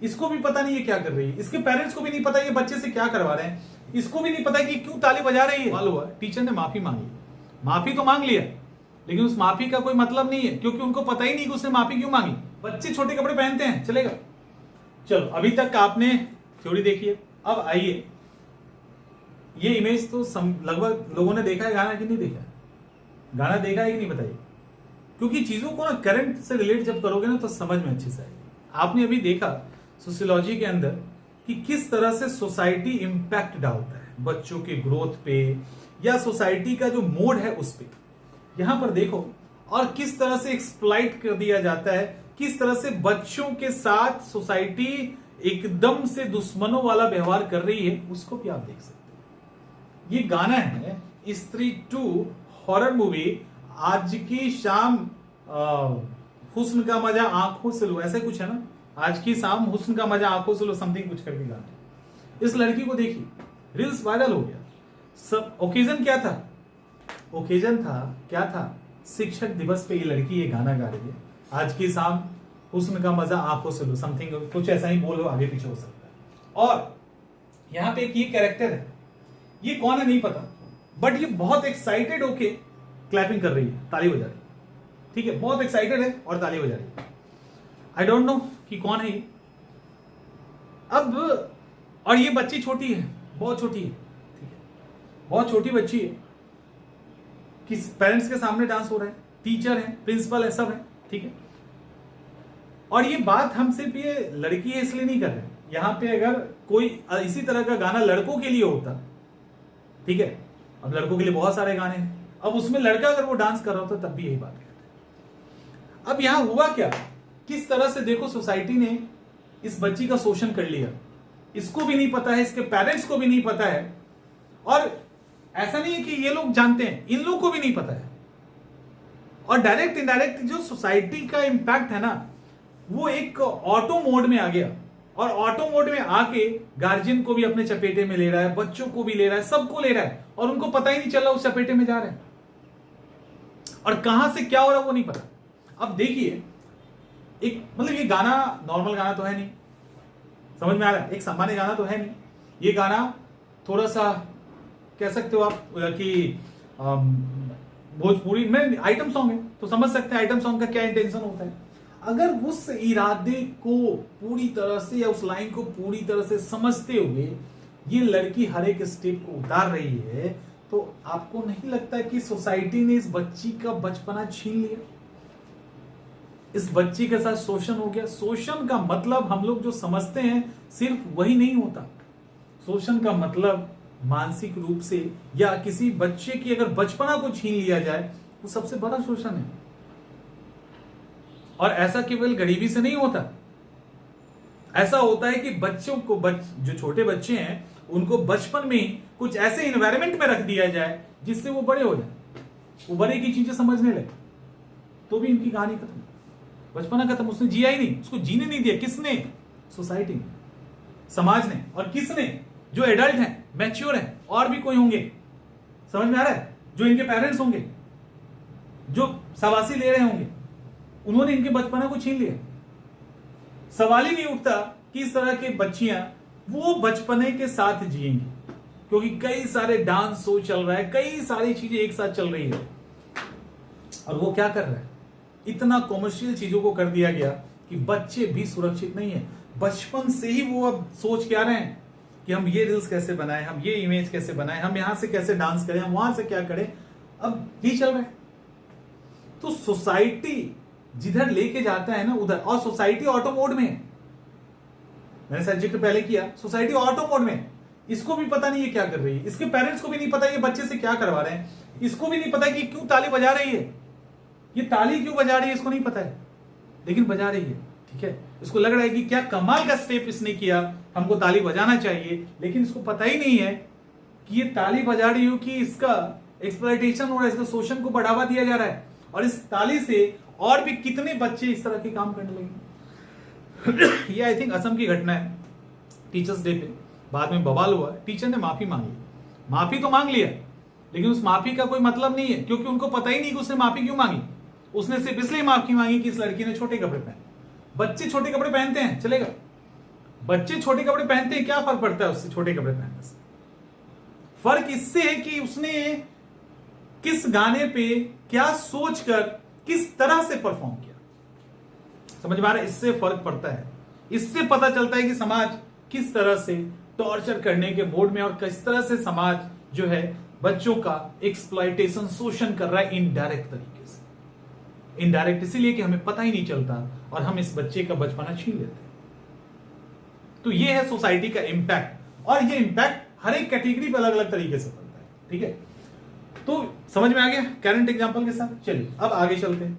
इसको भी पता नहीं है क्या कर रही है, इसके पेरेंट्स को भी नहीं पता ये बच्चे से क्या करवा रहे हैं, इसको भी नहीं पता कि क्यों ताली बजा रही है। मालूम हुआ टीचर ने माफी मांगी, माफी तो मांग लिया, लेकिन उस माफी का कोई मतलब नहीं है, क्योंकि उनको पता ही नहीं कि उसने माफी क्यों मांगी। बच्चे छोटे कपड़े पहनते हैं, चलेगा। चलो अभी तक आपने थ्योरी देखी है, अब आइए, ये इमेज तो लगभग लोगों ने देखा है, गाना कि नहीं देखा? गाना देखा है कि नहीं बताइए, क्योंकि चीजों को ना करंट से रिलेट जब करोगे ना तो समझ में अच्छे से आएगी। आपने अभी देखा सोशियोलॉजी के अंदर कि किस तरह से सोसाइटी इंपैक्ट डालता है बच्चों के ग्रोथ पे या सोसाइटी का जो मोड है उस पे। यहां पर देखो, और किस तरह से एक्सप्लॉइट कर दिया जाता है, किस तरह से बच्चों के साथ सोसाइटी एकदम से दुश्मनों वाला व्यवहार कर रही है, उसको भी आप देख सकते हो। ये गाना है स्त्री 2 हॉरर मूवी, आज की शाम हुस्न का मजा आंखों से लो, ऐसे कुछ है ना, आज की शाम हुस्न का मजा आंखों से लो, समथिंग कुछ करके गाना। इस लड़की को देखिए, रील्स वायरल हो गया। सब ओकेजन क्या था? ओकेजन था क्या था? शिक्षक दिवस पे ये लड़की ये गाना गा रही है, आज की शाम हुस्न का मजा आंखों से लो, समथिंग कुछ ऐसा ही बोलो, आगे पीछे हो सकता है। और यहां पे एक ये कैरेक्टर है, ये कौन है नहीं पता, बट ये बहुत एक्साइटेड होके क्लैपिंग कर रही है, ताली बजा रही है, ठीक है, बहुत एक्साइटेड है और ताली बजा रही है। आई डोंट नो कि कौन है ये। अब और ये बच्ची छोटी है, बहुत छोटी है, ठीक है, बहुत छोटी बच्ची है, किस पेरेंट्स के सामने डांस हो रहा है, टीचर है, प्रिंसिपल है, सब है, ठीक है। और ये बात हम सिर्फ ये लड़की है इसलिए नहीं कर रहे, यहां पे अगर कोई इसी तरह का गाना लड़कों के लिए होता, ठीक है, अब लड़कों के लिए बहुत सारे गाने हैं, अब उसमें लड़का अगर वो डांस कर रहा होता तब भी यही बात कहते। अब यहां हुआ क्या, किस तरह से देखो सोसाइटी ने इस बच्ची का शोषण कर लिया, इसको भी नहीं पता है, इसके पेरेंट्स को भी नहीं पता है, और ऐसा नहीं है कि ये लोग जानते हैं, इन लोगों को भी नहीं पता है। और डायरेक्ट इनडायरेक्ट जो सोसाइटी का इंपैक्ट है ना, वो एक ऑटो मोड में आ गया, और ऑटो मोड में आके गार्जियन को भी अपने चपेटे में ले रहा है, बच्चों को भी ले रहा है, सबको ले रहा है, और उनको पता ही नहीं चल रहा उस चपेटे में जा रहे हैं, और कहां से क्या हो रहा है वो नहीं पता। अब देखिए, एक मतलब ये गाना नॉर्मल गाना तो है नहीं, समझ में आ रहा है, एक सामान्य गाना तो है नहीं, ये गाना थोड़ा सा कह सकते हो आप कि भोजपुरी में आइटम सॉन्ग है, तो समझ सकते हैं आइटम सॉन्ग का क्या इंटेंशन होता है। अगर उस इरादे को पूरी तरह से या उस लाइन को पूरी तरह से समझते हुए ये लड़की हर एक स्टेप को उतार रही है, तो आपको नहीं लगता कि सोसाइटी ने इस बच्ची का बचपना छीन लिया, इस बच्ची के साथ शोषण हो गया। शोषण का मतलब हम लोग जो समझते हैं सिर्फ वही नहीं होता, शोषण का मतलब मानसिक रूप से या किसी बच्चे की अगर बचपना को छीन लिया जाए वो सबसे बड़ा शोषण है। और ऐसा केवल गरीबी से नहीं होता, ऐसा होता है कि बच्चों को जो छोटे बच्चे हैं उनको बचपन में कुछ ऐसे एनवायरनमेंट में रख दिया जाए जिससे वो बड़े हो जाए, वो बड़े की चीजें समझने लगे, तो भी इनकी कहानी खत्म, बचपना खत्म, उसने जिया ही नहीं, उसको जीने नहीं दिया। किसने? सोसाइटी ने, समाज ने। और किसने? जो एडल्ट हैं, मैच्योर हैं, और भी कोई होंगे, समझ में आ रहा है, जो इनके पेरेंट्स होंगे, जो शाबाशी ले रहे होंगे, उन्होंने इनके बचपना को छीन लिया। सवाल ही नहीं उठता कि इस तरह के बच्चियां वो बचपने के साथ जिएंगी, क्योंकि कई सारे डांस शो चल रहा है, कई सारी चीजें एक साथ चल रही है, और वो क्या कर रहा है, इतना कॉमर्शियल चीजों को कर दिया गया कि बच्चे भी सुरक्षित नहीं है। बचपन से ही वो अब सोच के आ रहे हैं कि हम ये रील्स कैसे बनाएं, हम ये इमेज कैसे बनाएं, हम यहां से कैसे डांस करें, हम वहां से क्या करें, अब ये चल रहा है। तो सोसाइटी जिधर लेके जाता है ना उधर, और सोसाइटी ऑटो मोड में है, मैंने शायद जिक्र पहले किया, सोसाइटी ऑटो मोड में है, इसको भी पता नहीं है क्या कर रही है, इसके पेरेंट्स को भी नहीं पता ये बच्चे से क्या करवा रहे हैं, इसको भी नहीं पता कि क्यों ताली बजा रही है, ये ताली क्यों बजा रही है इसको नहीं पता है, लेकिन बजा रही है, ठीक है। इसको लग रहा है कि क्या कमाल का स्टेप इसने किया, हमको ताली बजाना चाहिए, लेकिन इसको पता ही नहीं है कि ये ताली बजा रही हो कि इसका एक्सप्लॉयटेशन हो रहा है, इसका शोषण को बढ़ावा दिया जा रहा है, और इस ताली से और भी कितने बच्चे इस तरह के काम करने लगे। ये आई थिंक असम की घटना है, टीचर्स डे पे बाद में बवाल हुआ, टीचर ने माफी मांगी, माफी तो मांग लिया, लेकिन उस माफी का कोई मतलब नहीं है, क्योंकि उनको पता ही नहीं कि उसने माफी क्यों मांगी। उसने सिर्फ इसलिए माफी मांगी कि इस लड़की ने छोटे कपड़े पहने, बच्चे छोटे कपड़े पहनते हैं, चलेगा, बच्चे छोटे कपड़े पहनते हैं, क्या फर्क पड़ता है उससे छोटे कपड़े पहनने से? फर्क इससे है कि उसने किस गाने पे क्या सोचकर किस तरह से परफॉर्म किया। समझ में आ रहा है? इससे फर्क पड़ता है, इससे पता चलता है कि समाज किस तरह से टॉर्चर करने के मोड में और किस तरह से समाज जो है बच्चों का एक्सप्लॉयटेशन, शोषण कर रहा है इनडायरेक्ट तरीके से। इनडायरेक्ट इसीलिए कि हमें पता ही नहीं चलता और हम इस बच्चे का बचपना छीन लेते हैं। तो ये है सोसाइटी का इंपैक्ट, और ये इंपैक्ट हर एक कैटेगरी पे अलग अलग तरीके से पड़ता है। ठीक है, तो समझ में आ गया करंट एग्जांपल के साथ। चलिए अब आगे चलते हैं।